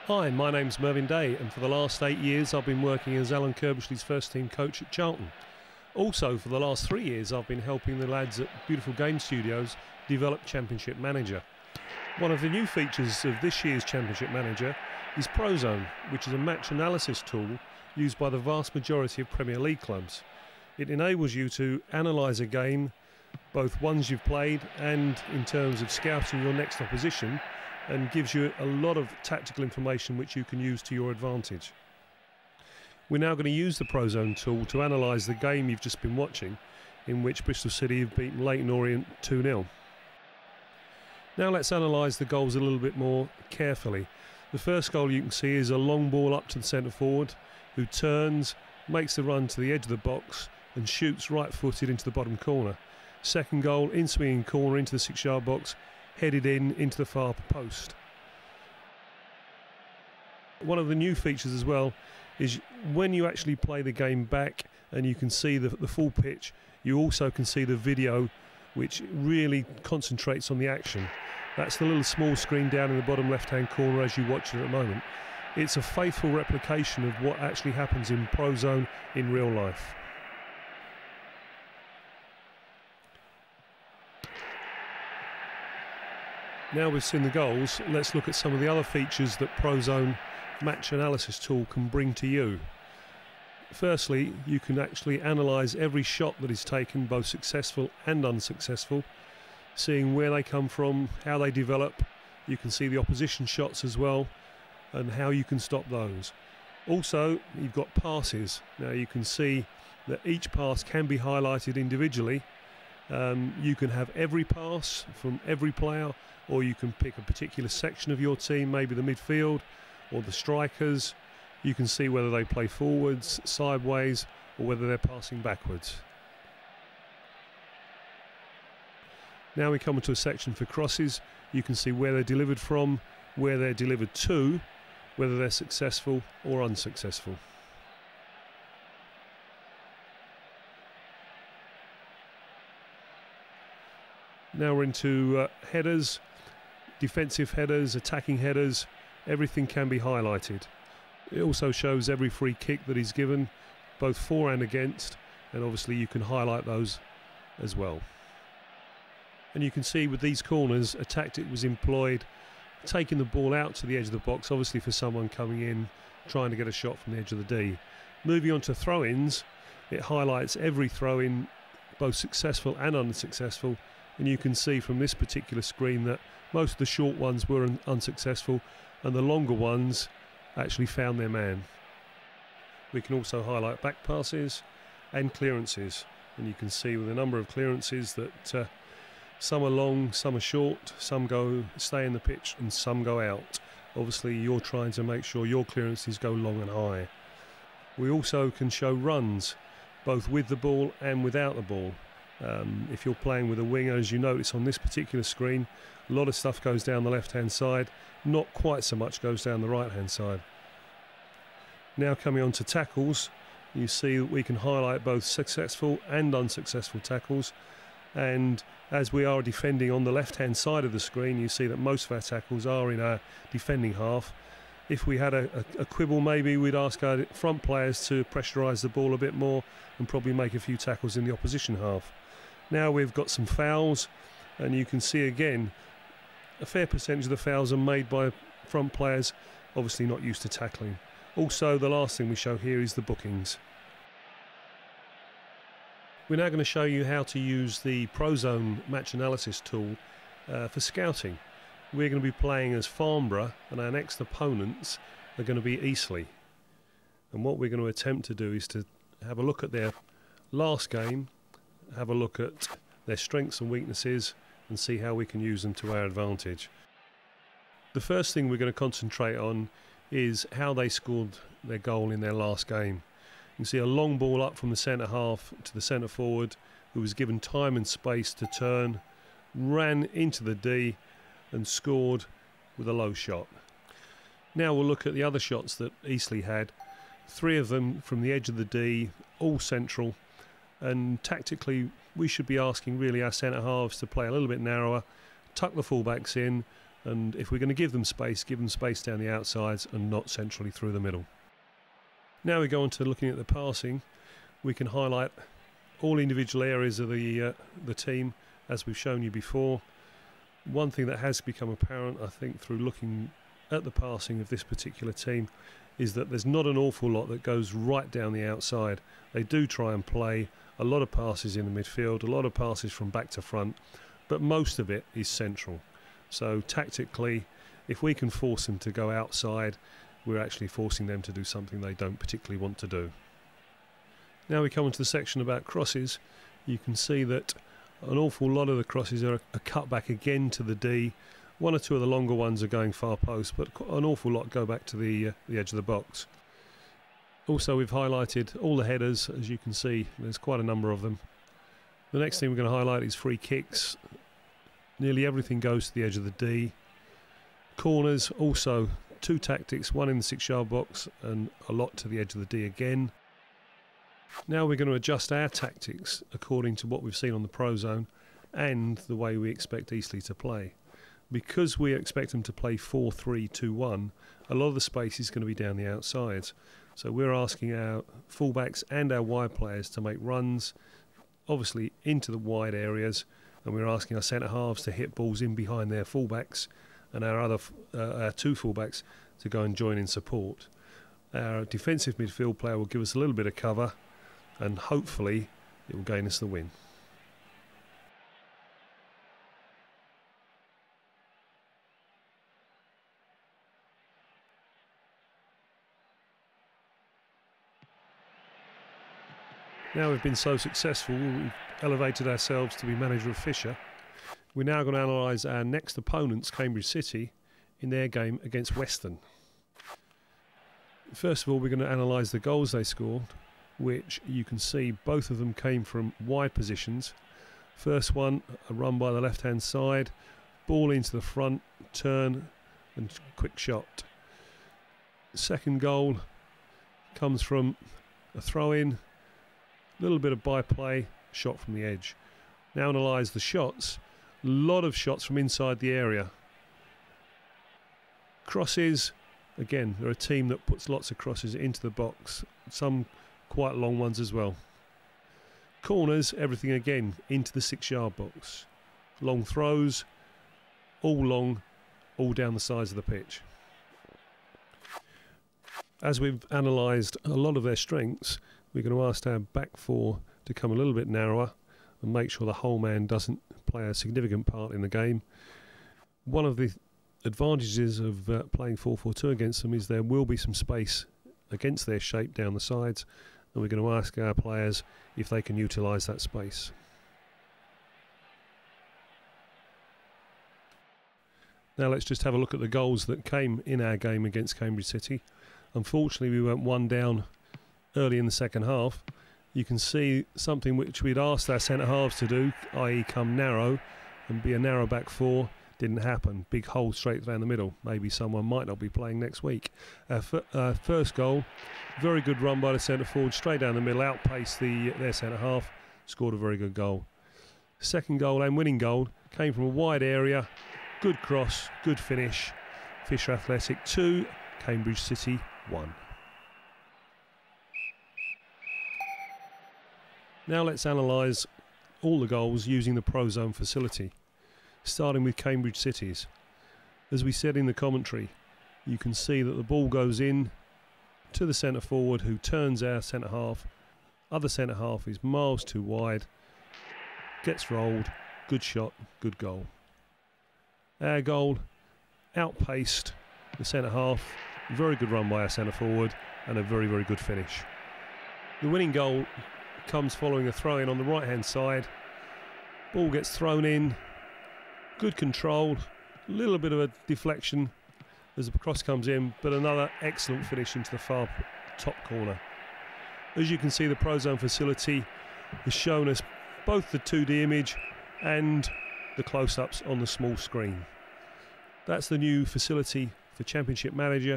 Hi, my name's Mervyn Day, and for the last 8 years I've been working as Alan Kirbishley's first team coach at Charlton. Also, for the last 3 years I've been helping the lads at Beautiful Game Studios develop Championship Manager. One of the new features of this year's Championship Manager is Prozone, which is a match analysis tool used by the vast majority of Premier League clubs. It enables you to analyse a game, both ones you've played and in terms of scouting your next opposition, and gives you a lot of tactical information which you can use to your advantage. We're now going to use the Prozone tool to analyse the game you've just been watching, in which Bristol City have beaten Leyton Orient 2-0. Now let's analyse the goals a little bit more carefully. The first goal you can see is a long ball up to the centre forward, who turns, makes the run to the edge of the box and shoots right-footed into the bottom corner. Second goal, in-swinging corner into the 6-yard box, headed into the far post. One of the new features as well is when you actually play the game back and you can see the full pitch, you also can see the video which really concentrates on the action. That's the little small screen down in the bottom left-hand corner as you watch it at the moment. It's a faithful replication of what actually happens in Prozone in real life. Now we've seen the goals, let's look at some of the other features that Prozone match analysis tool can bring to you. Firstly, you can actually analyse every shot that is taken, both successful and unsuccessful, seeing where they come from, how they develop. You can see the opposition shots as well and how you can stop those. Also, you've got passes. Now you can see that each pass can be highlighted individually. You can have every pass from every player, or you can pick a particular section of your team, maybe the midfield or the strikers. You can see whether they play forwards, sideways, or whether they're passing backwards. Now we come into a section for crosses. You can see where they're delivered from, where they're delivered to, whether they're successful or unsuccessful. Now we're into headers, defensive headers, attacking headers. Everything can be highlighted. It also shows every free kick that is given, both for and against, and obviously you can highlight those as well. And you can see with these corners a tactic was employed, taking the ball out to the edge of the box, obviously for someone coming in trying to get a shot from the edge of the D. Moving on to throw-ins, it highlights every throw-in, both successful and unsuccessful. And you can see from this particular screen that most of the short ones were unsuccessful and the longer ones actually found their man. We can also highlight back passes and clearances, and you can see with a number of clearances that some are long, some are short, some stay in the pitch and some go out. Obviously you're trying to make sure your clearances go long and high. We also can show runs, both with the ball and without the ball. If you're playing with a winger, as you notice on this particular screen, a lot of stuff goes down the left hand side, not quite so much goes down the right hand side. Now coming on to tackles, you see that we can highlight both successful and unsuccessful tackles, and as we are defending on the left hand side of the screen, you see that most of our tackles are in our defending half. If we had a quibble, maybe we'd ask our front players to pressurise the ball a bit more and probably make a few tackles in the opposition half. Now we've got some fouls, and you can see again a fair percentage of the fouls are made by front players, obviously not used to tackling. Also, the last thing we show here is the bookings. We're now going to show you how to use the Prozone match analysis tool for scouting. We're going to be playing as Farnborough, and our next opponents are going to be Eastleigh. And what we're going to attempt to do is to have a look at their last game, have a look at their strengths and weaknesses, and see how we can use them to our advantage. The first thing we're going to concentrate on is how they scored their goal in their last game. You can see a long ball up from the centre half to the centre forward, who was given time and space to turn, ran into the D and scored with a low shot. Now we'll look at the other shots that Eastleigh had. 3 of them from the edge of the D, all central, and tactically we should be asking really our centre halves to play a little bit narrower, tuck the fullbacks in, And if we're going to give them space down the outsides and not centrally through the middle. Now we go on to looking at the passing. We can highlight all individual areas of the team, as we've shown you before. One thing that has become apparent, I think, through looking at the passing of this particular team, is that there's not an awful lot that goes right down the outside. They do try and play a lot of passes in the midfield, a lot of passes from back to front, but most of it is central. So tactically, if we can force them to go outside, we're actually forcing them to do something they don't particularly want to do. Now we come into the section about crosses. You can see that an awful lot of the crosses are a cut back again to the D. One or two of the longer ones are going far post, but an awful lot go back to the edge of the box. Also, we've highlighted all the headers. As you can see, there's quite a number of them. The next thing we're going to highlight is free kicks. Nearly everything goes to the edge of the D. Corners, also 2 tactics, 1 in the 6-yard box and a lot to the edge of the D again. Now we're going to adjust our tactics according to what we've seen on the prozone and the way we expect Eastleigh to play. Because we expect them to play 4-3-2-1, a lot of the space is going to be down the outsides. So we're asking our fullbacks and our wide players to make runs, obviously into the wide areas, and we're asking our centre halves to hit balls in behind their fullbacks, and our 2 fullbacks to go and join in support. Our defensive midfield player will give us a little bit of cover, and hopefully it will gain us the win. Now we've been so successful, we've elevated ourselves to be manager of Fisher. We're now going to analyse our next opponents, Cambridge City, in their game against Western. First of all, we're going to analyse the goals they scored, which you can see both of them came from wide positions. First one, a run by the left-hand side, ball into the front, turn and quick shot. Second goal comes from a throw-in, little bit of byplay, shot from the edge. Now analyse the shots. A lot of shots from inside the area. Crosses, again, they're a team that puts lots of crosses into the box, some quite long ones as well. Corners, everything again into the 6-yard box. Long throws, all long, all down the sides of the pitch. As we've analysed a lot of their strengths, we're going to ask our back 4 to come a little bit narrower and make sure the whole man doesn't play a significant part in the game. One of the advantages of playing 4-4-2 against them is there will be some space against their shape down the sides, and we're going to ask our players if they can utilise that space. Now let's just have a look at the goals that came in our game against Cambridge City. Unfortunately, we went 1 down early in the second half. You can see something which we'd asked our centre halves to do, i.e. come narrow and be a narrow back 4. Didn't happen. Big hole straight down the middle. Maybe someone might not be playing next week. First goal, very good run by the centre forward, straight down the middle, outpaced their centre half, scored a very good goal. Second goal and winning goal came from a wide area, good cross, good finish. Fisher Athletic 2, Cambridge City 1. Now let's analyse all the goals using the prozone facility, starting with Cambridge City's. As we said in the commentary, you can see that the ball goes in to the centre forward, who turns our centre half. Other centre half is miles too wide, gets rolled, good shot, good goal. Our goal outpaced the centre half, very good run by our centre forward and a very, very good finish. The winning goal comes following a throw-in on the right-hand side. Ball gets thrown in, good control, a little bit of a deflection as the cross comes in, but another excellent finish into the far top corner. As you can see, the prozone facility has shown us both the 2D image and the close-ups on the small screen. That's the new facility for Championship Manager.